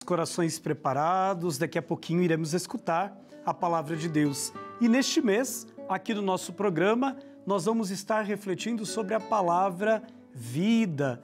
corações preparados, daqui a pouquinho iremos escutar a palavra de Deus. E neste mês, aqui no nosso programa, nós vamos estar refletindo sobre a palavra vida.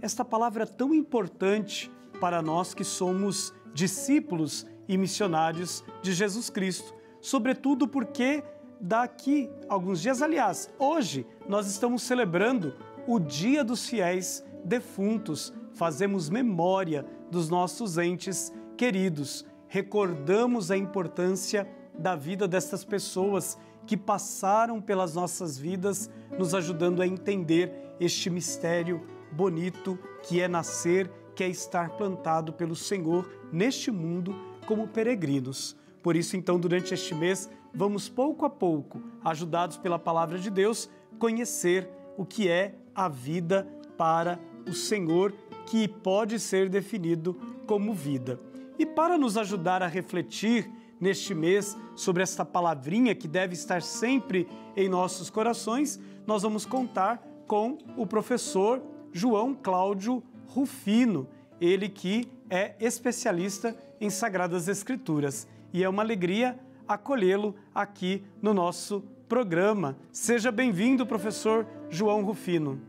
Esta palavra tão importante para nós que somos discípulos e missionários de Jesus Cristo. Sobretudo porque daqui a alguns dias, aliás, hoje nós estamos celebrando o Dia dos Fiéis Defuntos. Fazemos memória dos nossos entes queridos. Recordamos a importância da vida destas pessoas que passaram pelas nossas vidas, nos ajudando a entender este mistério bonito que é nascer, que é estar plantado pelo Senhor neste mundo como peregrinos. Por isso, então, durante este mês, vamos pouco a pouco, ajudados pela palavra de Deus, conhecer o que é a vida para o Senhor, que pode ser definido como vida. E para nos ajudar a refletir neste mês sobre esta palavrinha que deve estar sempre em nossos corações, nós vamos contar com o professor João Cláudio Rufino, ele que é especialista em Sagradas Escrituras. E é uma alegria acolhê-lo aqui no nosso programa. Seja bem-vindo, professor João Rufino.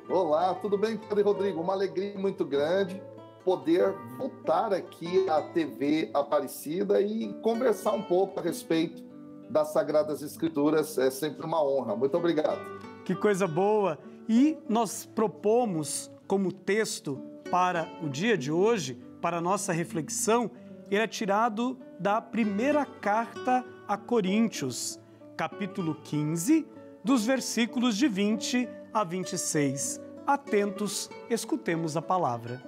Olá, tudo bem, Padre Rodrigo? Uma alegria muito grande poder voltar aqui à TV Aparecida e conversar um pouco a respeito das Sagradas Escrituras. É sempre uma honra. Muito obrigado. Que coisa boa! E nós propomos como texto para o dia de hoje, para a nossa reflexão, ele é tirado da primeira carta a Coríntios, capítulo 15, dos versículos de 20 a 26. Atentos, escutemos a palavra.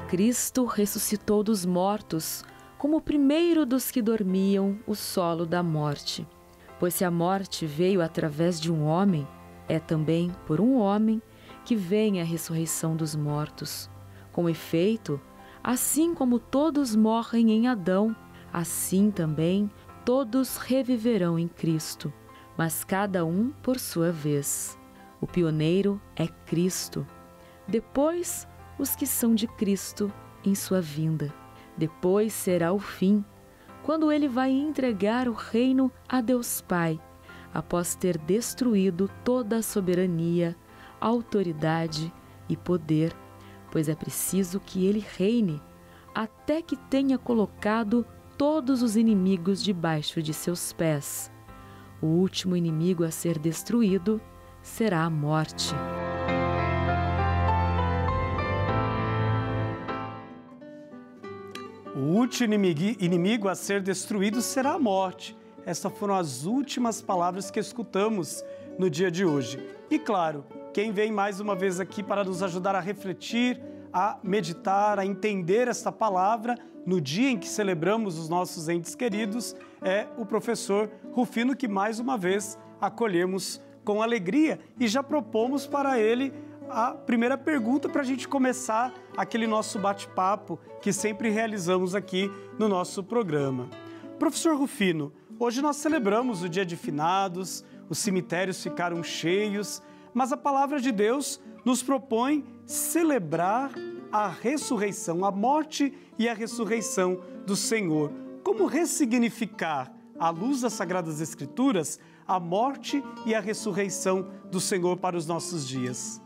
Cristo ressuscitou dos mortos, como o primeiro dos que dormiam o solo da morte. Pois se a morte veio através de um homem, é também por um homem que vem a ressurreição dos mortos. Com efeito, assim como todos morrem em Adão, assim também todos reviverão em Cristo, mas cada um por sua vez. O pioneiro é Cristo, depois os que são de Cristo em sua vinda. Depois será o fim, quando ele vai entregar o reino a Deus Pai, após ter destruído toda a soberania, autoridade e poder, pois é preciso que ele reine até que tenha colocado todos os inimigos debaixo de seus pés. O último inimigo a ser destruído será a morte. O último inimigo a ser destruído será a morte. Essas foram as últimas palavras que escutamos no dia de hoje. E claro, quem vem mais uma vez aqui para nos ajudar a refletir, a meditar, a entender esta palavra no dia em que celebramos os nossos entes queridos é o professor Rufino, que mais uma vez acolhemos com alegria e já propomos para ele a primeira pergunta para a gente começar aquele nosso bate-papo que sempre realizamos aqui no nosso programa. Professor Rufino, hoje nós celebramos o Dia de Finados, os cemitérios ficaram cheios, mas a palavra de Deus nos propõe celebrar a ressurreição, a morte e a ressurreição do Senhor. Como ressignificar, à luz das Sagradas Escrituras, a morte e a ressurreição do Senhor para os nossos dias?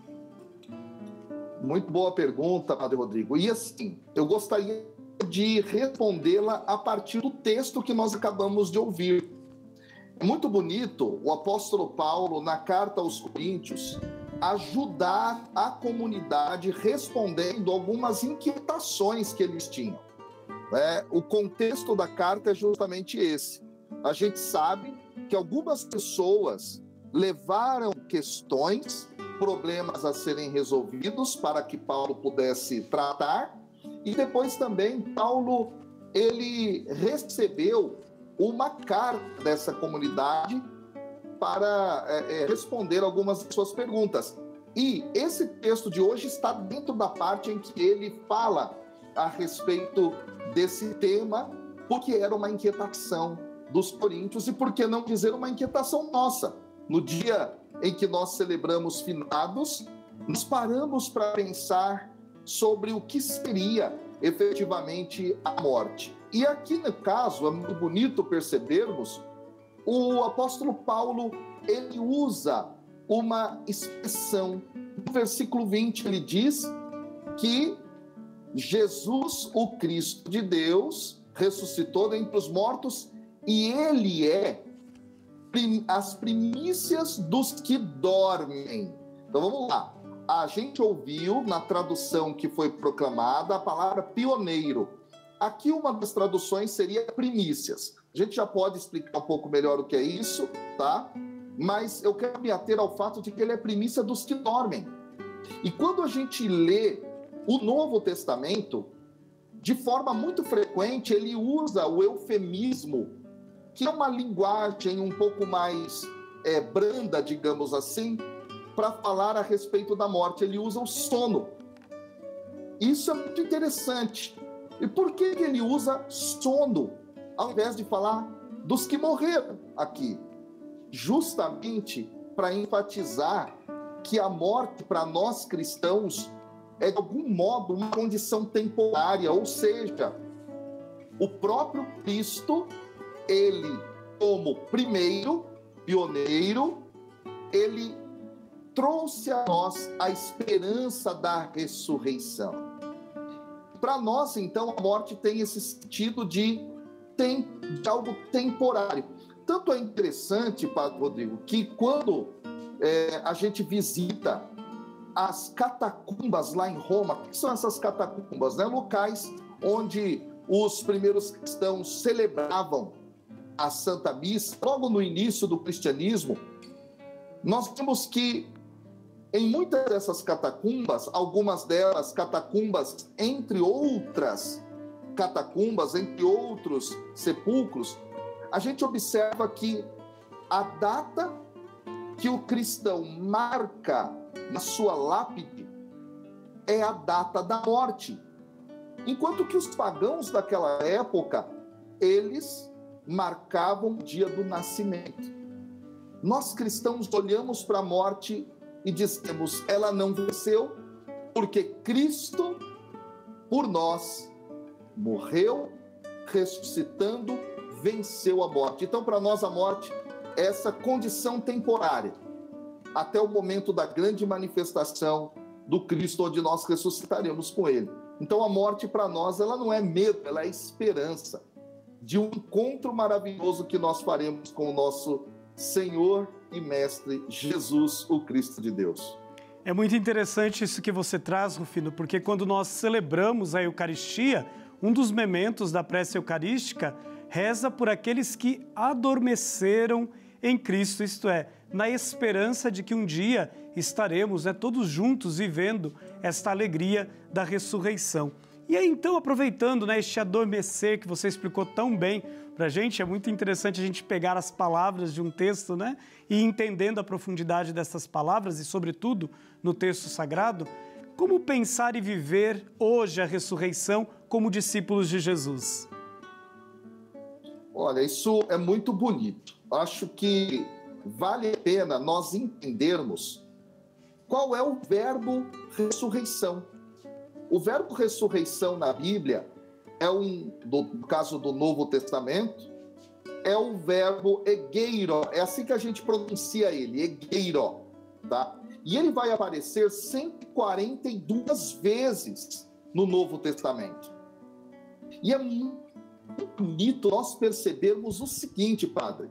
Muito boa pergunta, Padre Rodrigo. E assim, eu gostaria de respondê-la a partir do texto que nós acabamos de ouvir. É muito bonito o apóstolo Paulo, na carta aos Coríntios, ajudar a comunidade respondendo algumas inquietações que eles tinham. O contexto da carta é justamente esse. A gente sabe que algumas pessoas levaram questões, problemas a serem resolvidos para que Paulo pudesse tratar, e depois também Paulo ele recebeu uma carta dessa comunidade para responder algumas de suas perguntas. E esse texto de hoje está dentro da parte em que ele fala a respeito desse tema, porque era uma inquietação dos coríntios e, por que não dizer, uma inquietação nossa. No dia em que nós celebramos finados, nós paramos para pensar sobre o que seria efetivamente a morte. E aqui no caso, é muito bonito percebermos, o apóstolo Paulo, ele usa uma expressão. No versículo 20, ele diz que Jesus, o Cristo de Deus, ressuscitou dentre os mortos e ele é as primícias dos que dormem. Então vamos lá. A gente ouviu na tradução que foi proclamada a palavra pioneiro. Aqui uma das traduções seria primícias. A gente já pode explicar um pouco melhor o que é isso, tá? Mas eu quero me ater ao fato de que ele é primícia dos que dormem. E quando a gente lê o Novo Testamento, de forma muito frequente, ele usa o eufemismo, que é uma linguagem um pouco mais branda, digamos assim, para falar a respeito da morte. Ele usa o sono. Isso é muito interessante. E por que ele usa sono, ao invés de falar dos que morreram aqui? Justamente para enfatizar que a morte, para nós cristãos, é de algum modo uma condição temporária, ou seja, o próprio Cristo, ele, como primeiro, pioneiro, ele trouxe a nós a esperança da ressurreição. Para nós, então, a morte tem esse sentido de algo temporário. Tanto é interessante, Padre Rodrigo, que quando a gente visita as catacumbas lá em Roma, o que são essas catacumbas? Né? Locais onde os primeiros cristãos celebravam a Santa Missa, logo no início do cristianismo. Nós temos que em muitas dessas catacumbas, algumas delas catacumbas, entre outras catacumbas, entre outros sepulcros, a gente observa que a data que o cristão marca na sua lápide é a data da morte. Enquanto que os pagãos daquela época, eles marcavam o dia do nascimento. Nós cristãos olhamos para a morte e dizemos, ela não venceu, porque Cristo, por nós, morreu, ressuscitando, venceu a morte. Então, para nós, a morte é essa condição temporária, até o momento da grande manifestação do Cristo, onde nós ressuscitaremos com Ele. Então, a morte, para nós, ela não é medo, ela é esperança de um encontro maravilhoso que nós faremos com o nosso Senhor e Mestre Jesus, o Cristo de Deus. É muito interessante isso que você traz, Rufino, porque quando nós celebramos a Eucaristia, um dos mementos da prece eucarística reza por aqueles que adormeceram em Cristo, isto é, na esperança de que um dia estaremos todos juntos vivendo esta alegria da ressurreição. E aí, então, aproveitando este adormecer que você explicou tão bem para a gente, é muito interessante a gente pegar as palavras de um texto, e entendendo a profundidade dessas palavras e, sobretudo, no texto sagrado, como pensar e viver hoje a ressurreição como discípulos de Jesus? Olha, isso é muito bonito. Acho que vale a pena nós entendermos qual é o verbo ressurreição. O verbo ressurreição na Bíblia no caso do Novo Testamento, é o verbo egeiro, é assim que a gente pronuncia ele, egeiro, tá? E ele vai aparecer 142 vezes no Novo Testamento. E é muito bonito nós percebermos o seguinte, padre,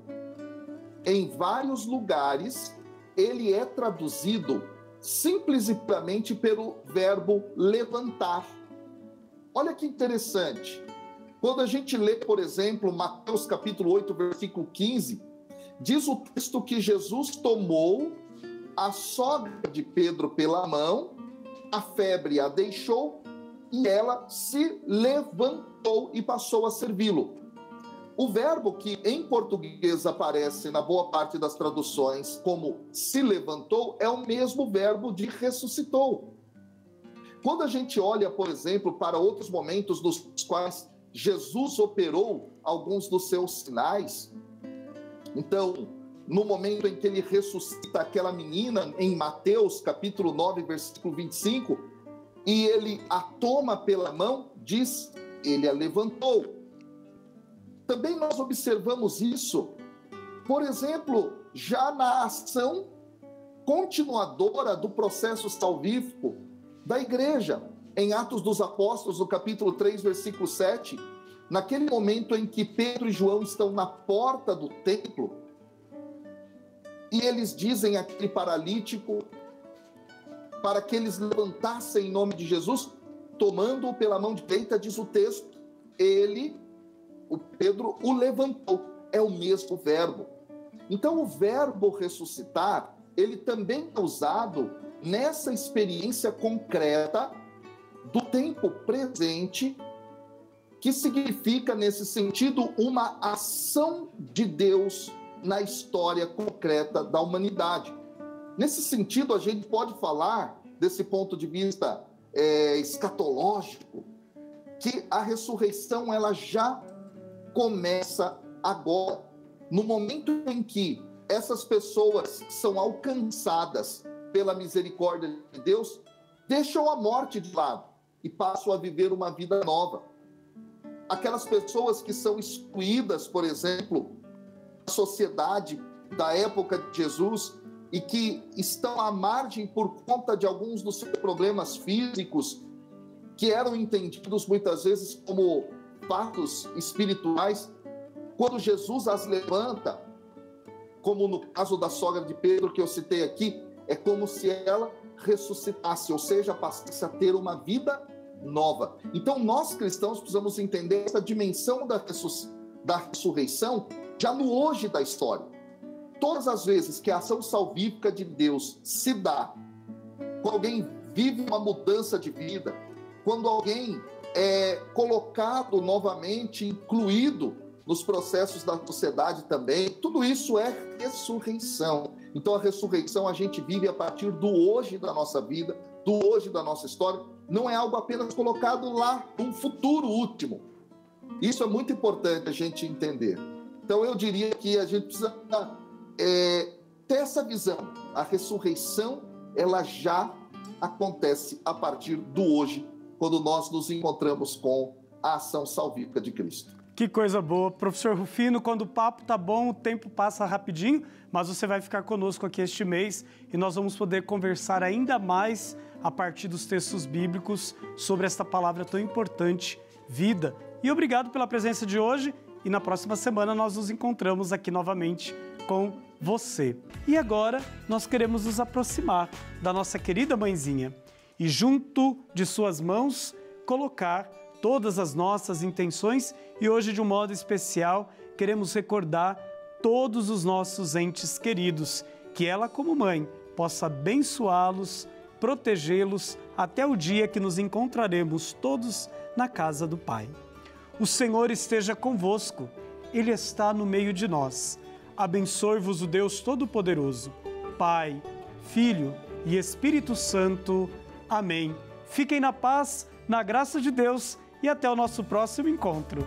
em vários lugares ele é traduzido simples e puramente pelo verbo levantar. Olha que interessante. Quando a gente lê, por exemplo, Mateus capítulo 8, versículo 15, diz o texto que Jesus tomou a sogra de Pedro pela mão, a febre a deixou e ela se levantou e passou a servi-lo. O verbo que em português aparece na boa parte das traduções como se levantou é o mesmo verbo de ressuscitou. Quando a gente olha, por exemplo, para outros momentos nos quais Jesus operou alguns dos seus sinais, então, no momento em que ele ressuscita aquela menina, em Mateus, capítulo 9, versículo 25, e ele a toma pela mão, diz, ele a levantou. Também nós observamos isso, por exemplo, já na ação continuadora do processo salvífico da igreja. Em Atos dos Apóstolos, no capítulo 3, versículo 7, naquele momento em que Pedro e João estão na porta do templo, e eles dizem àquele paralítico para que eles levantassem em nome de Jesus, tomando-o pela mão direita, diz o texto, o Pedro o levantou. É o mesmo verbo. Então o verbo ressuscitar, ele também é usado nessa experiência concreta do tempo presente, que significa, nesse sentido, uma ação de Deus na história concreta da humanidade. Nesse sentido, a gente pode falar, desse ponto de vista escatológico, que a ressurreição ela já começa agora, no momento em que essas pessoas são alcançadas pela misericórdia de Deus, deixam a morte de lado e passam a viver uma vida nova. Aquelas pessoas que são excluídas, por exemplo, da sociedade da época de Jesus e que estão à margem por conta de alguns dos seus problemas físicos, que eram entendidos muitas vezes como fatos espirituais, quando Jesus as levanta, como no caso da sogra de Pedro que eu citei aqui, é como se ela ressuscitasse, ou seja, passasse a ter uma vida nova. Então nós cristãos precisamos entender essa dimensão da ressurreição já no hoje da história. Todas as vezes que a ação salvífica de Deus se dá, quando alguém vive uma mudança de vida, quando alguém é colocado novamente, incluído nos processos da sociedade também, tudo isso é ressurreição. Então a ressurreição a gente vive a partir do hoje da nossa vida, do hoje da nossa história, não é algo apenas colocado lá num futuro último. Isso é muito importante a gente entender. Então eu diria que a gente precisa ter essa visão. A ressurreição, ela já acontece a partir do hoje, quando nós nos encontramos com a ação salvífica de Cristo. Que coisa boa. Professor Rufino, quando o papo tá bom, o tempo passa rapidinho, mas você vai ficar conosco aqui este mês e nós vamos poder conversar ainda mais a partir dos textos bíblicos sobre esta palavra tão importante, vida. E obrigado pela presença de hoje e na próxima semana nós nos encontramos aqui novamente com você. E agora nós queremos nos aproximar da nossa querida mãezinha e junto de suas mãos colocar todas as nossas intenções e hoje de um modo especial queremos recordar todos os nossos entes queridos, que ela como mãe possa abençoá-los, protegê-los até o dia que nos encontraremos todos na casa do Pai. O Senhor esteja convosco, Ele está no meio de nós. Abençoe-vos o Deus Todo-Poderoso, Pai, Filho e Espírito Santo. Amém. Fiquem na paz, na graça de Deus e até o nosso próximo encontro.